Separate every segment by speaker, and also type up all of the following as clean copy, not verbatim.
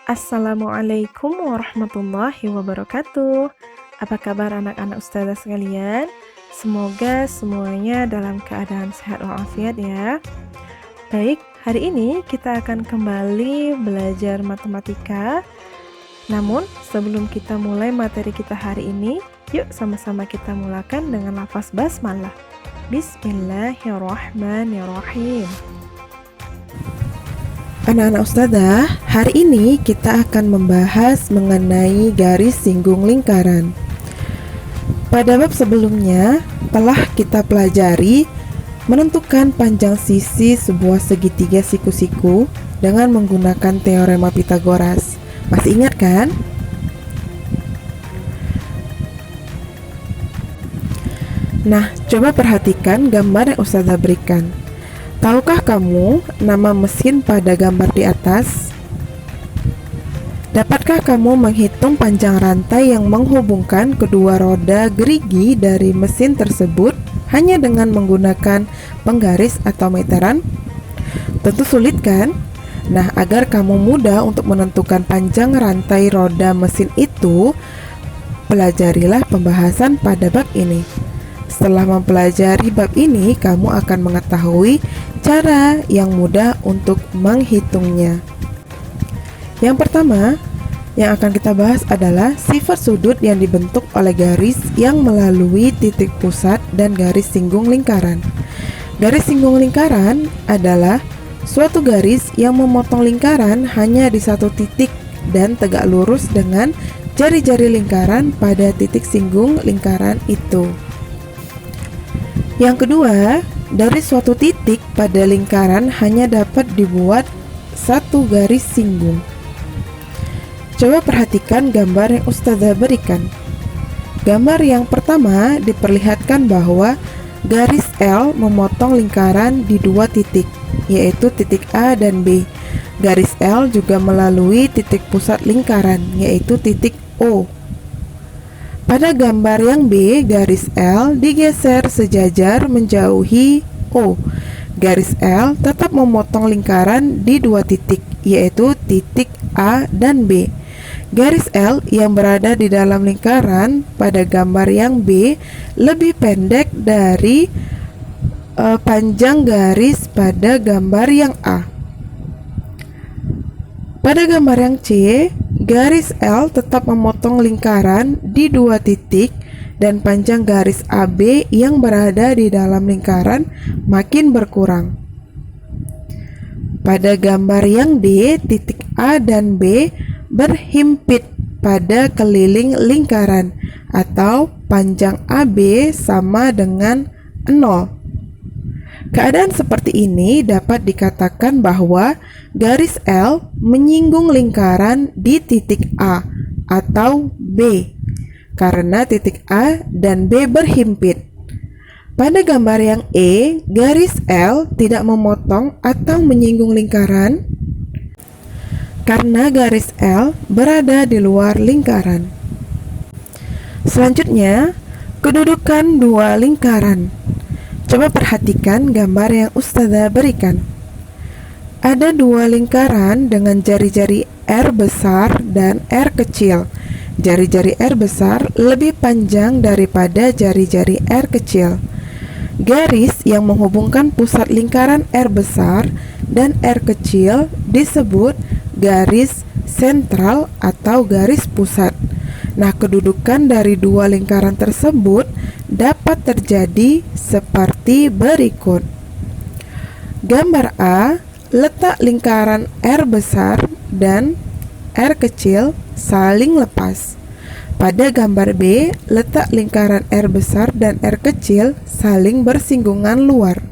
Speaker 1: Assalamualaikum warahmatullahi wabarakatuh. Apa kabar anak-anak ustazah sekalian? Semoga semuanya dalam keadaan sehat walafiat ya. Baik, hari ini kita akan kembali belajar matematika. Namun, sebelum kita mulai materi kita hari ini, yuk sama-sama kita mulakan dengan lafaz basmalah. Bismillahirrahmanirrahim.
Speaker 2: Anak-anak ustazah, hari ini kita akan membahas mengenai garis singgung lingkaran. Pada bab sebelumnya telah kita pelajari menentukan panjang sisi sebuah segitiga siku-siku dengan menggunakan teorema Pythagoras. Masih ingat kan? Nah, coba perhatikan gambar yang ustazah berikan. Tahukah kamu nama mesin pada gambar di atas? Dapatkah kamu menghitung panjang rantai yang menghubungkan kedua roda gerigi dari mesin tersebut hanya dengan menggunakan penggaris atau meteran? Tentu sulit kan? Nah, agar kamu mudah untuk menentukan panjang rantai roda mesin itu, pelajarilah pembahasan pada bab ini. Setelah mempelajari bab ini, kamu akan mengetahui cara yang mudah untuk menghitungnya. Yang pertama yang akan kita bahas adalah sifat sudut yang dibentuk oleh garis yang melalui titik pusat dan garis singgung lingkaran. Garis singgung lingkaran adalah suatu garis yang memotong lingkaran hanya di satu titik dan tegak lurus dengan jari-jari lingkaran pada titik singgung lingkaran itu. Yang kedua, dari suatu titik pada lingkaran hanya dapat dibuat satu garis singgung. Coba perhatikan gambar yang ustazah berikan. Gambar yang pertama diperlihatkan bahwa garis L memotong lingkaran di dua titik, yaitu titik A dan B. Garis L juga melalui titik pusat lingkaran, yaitu titik O. Pada gambar yang B, garis L digeser sejajar menjauhi O. Garis L tetap memotong lingkaran di dua titik, yaitu titik A dan B. Garis L yang berada di dalam lingkaran pada gambar yang B lebih pendek dari panjang garis pada gambar yang A. Pada gambar yang C, garis L tetap memotong lingkaran di dua titik dan panjang garis AB yang berada di dalam lingkaran makin berkurang. Pada gambar yang D, titik A dan B berhimpit pada keliling lingkaran atau panjang AB sama dengan 0. Keadaan seperti ini dapat dikatakan bahwa garis L menyinggung lingkaran di titik A atau B karena titik A dan B berhimpit. Pada gambar yang E, garis L tidak memotong atau menyinggung lingkaran karena garis L berada di luar lingkaran. Selanjutnya, kedudukan dua lingkaran. Coba perhatikan gambar yang ustazah berikan. Ada dua lingkaran dengan jari-jari R besar dan R kecil. Jari-jari R besar lebih panjang daripada jari-jari R kecil. Garis yang menghubungkan pusat lingkaran R besar dan R kecil disebut garis sentral atau garis pusat. Nah, kedudukan dari dua lingkaran tersebut dapat terjadi seperti berikut. Gambar A, letak lingkaran R besar dan R kecil saling lepas. Pada gambar B, letak lingkaran R besar dan R kecil saling bersinggungan luar.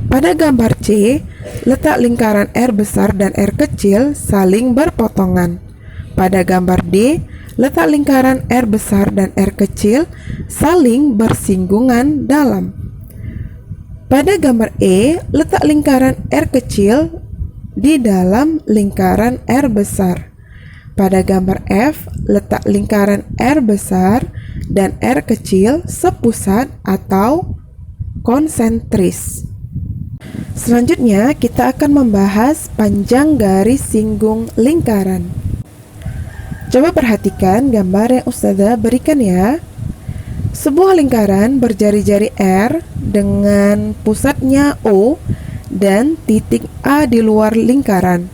Speaker 2: Pada gambar C, letak lingkaran R besar dan R kecil saling berpotongan. Pada gambar D, letak lingkaran R besar dan R kecil saling bersinggungan dalam. Pada gambar E, letak lingkaran R kecil di dalam lingkaran R besar. Pada gambar F, letak lingkaran R besar dan R kecil sepusat atau konsentris. Selanjutnya, kita akan membahas panjang garis singgung lingkaran. Coba perhatikan gambar yang Ustazah berikan ya. Sebuah lingkaran berjari-jari R dengan pusatnya O dan titik A di luar lingkaran.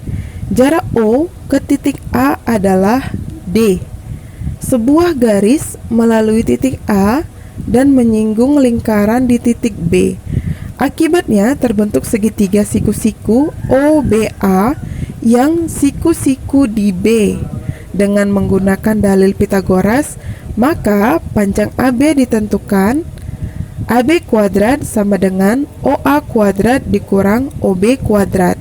Speaker 2: Jarak O ke titik A adalah D. Sebuah garis melalui titik A dan menyinggung lingkaran di titik B. Akibatnya terbentuk segitiga siku-siku OBA yang siku-siku di B. Dengan menggunakan dalil Pythagoras, maka panjang AB ditentukan AB kuadrat sama dengan OA kuadrat dikurang OB kuadrat,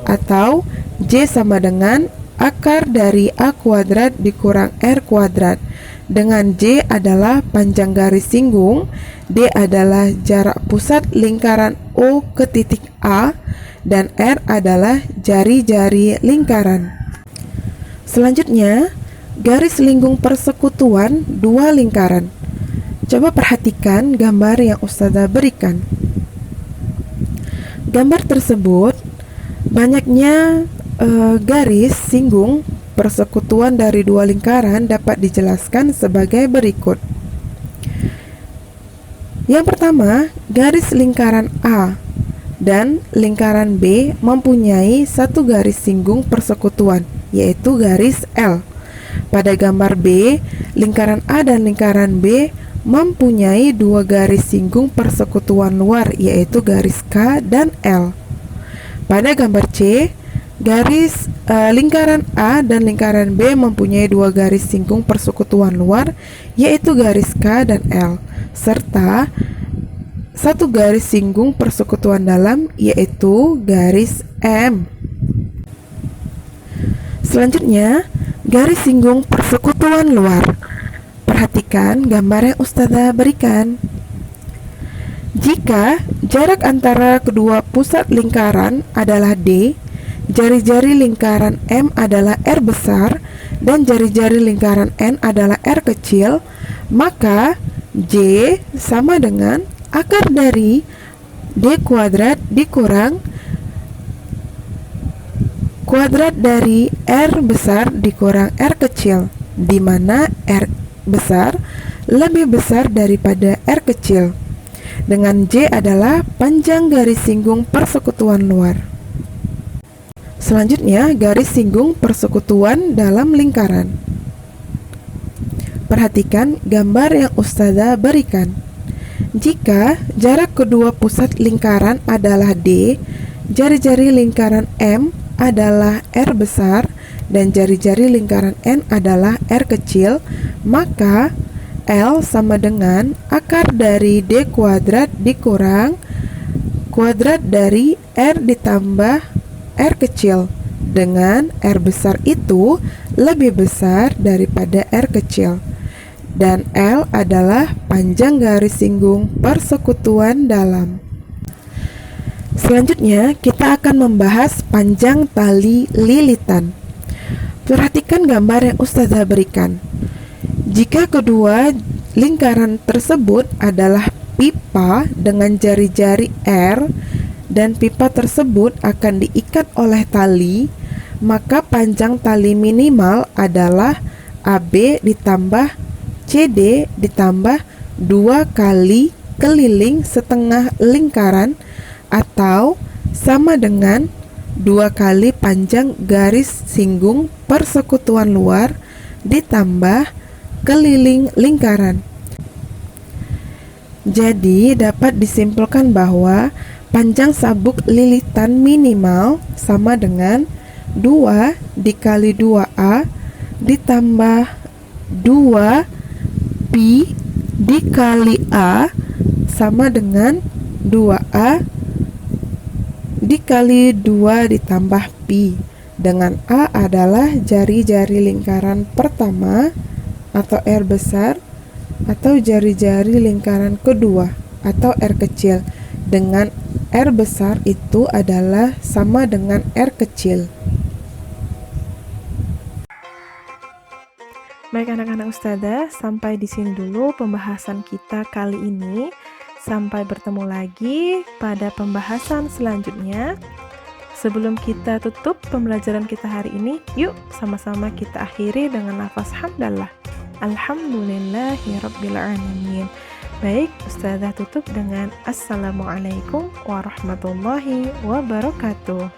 Speaker 2: atau J sama dengan akar dari A kuadrat dikurang R kuadrat, dengan J adalah panjang garis singgung, D adalah jarak pusat lingkaran O ke titik A, dan R adalah jari-jari lingkaran. Selanjutnya, garis lingkung persekutuan dua lingkaran. Coba perhatikan gambar yang Ustazah berikan. Gambar tersebut banyaknya garis singgung persekutuan dari dua lingkaran dapat dijelaskan sebagai berikut. Yang pertama, garis lingkaran A dan lingkaran B mempunyai satu garis singgung persekutuan, yaitu garis L. Pada gambar B, lingkaran A dan lingkaran B mempunyai dua garis singgung persekutuan luar, yaitu garis K dan L. Pada gambar C, lingkaran A dan lingkaran B mempunyai dua garis singgung persekutuan luar, yaitu garis K dan L, serta satu garis singgung persekutuan dalam, yaitu garis M. Selanjutnya, garis singgung persekutuan luar. Perhatikan gambar yang Ustazah berikan. Jika jarak antara kedua pusat lingkaran adalah D, jari-jari lingkaran M adalah R besar dan jari-jari lingkaran N adalah R kecil, maka J sama dengan akar dari D kuadrat dikurang kuadrat dari R besar dikurang R kecil, di mana R besar lebih besar daripada R kecil, dengan J adalah panjang garis singgung persekutuan luar. Selanjutnya, garis singgung persekutuan dalam lingkaran. Perhatikan gambar yang Ustazah berikan. Jika jarak kedua pusat lingkaran adalah D, jari-jari lingkaran M adalah R besar dan jari-jari lingkaran N adalah R kecil, maka L sama dengan akar dari D kuadrat dikurang kuadrat dari R ditambah R kecil, dengan R besar itu lebih besar daripada R kecil, dan L adalah panjang garis singgung persekutuan dalam. Selanjutnya, kita akan membahas panjang tali lilitan. Perhatikan gambar yang Ustazah berikan. Jika kedua lingkaran tersebut adalah pipa dengan jari-jari R dan pipa tersebut akan diikat oleh tali, maka panjang tali minimal adalah AB ditambah CD ditambah 2 kali keliling setengah lingkaran, atau sama dengan 2 kali panjang garis singgung persekutuan luar ditambah keliling lingkaran. Jadi dapat disimpulkan bahwa panjang sabuk lilitan minimal sama dengan 2 dikali 2A ditambah 2 Pi dikali A sama dengan 2A dikali 2 ditambah Pi, dengan A adalah jari-jari lingkaran pertama atau R besar, atau jari-jari lingkaran kedua atau R kecil, dengan R besar itu adalah sama dengan R kecil.
Speaker 1: Baik anak-anak Ustazah, sampai di sini dulu pembahasan kita kali ini. Sampai bertemu lagi pada pembahasan selanjutnya. Sebelum kita tutup pembelajaran kita hari ini, yuk sama-sama kita akhiri dengan lafaz hamdalah. Alhamdulillahirrabbilalamin. Baik, Ustazah tutup dengan Assalamualaikum warahmatullahi wabarakatuh.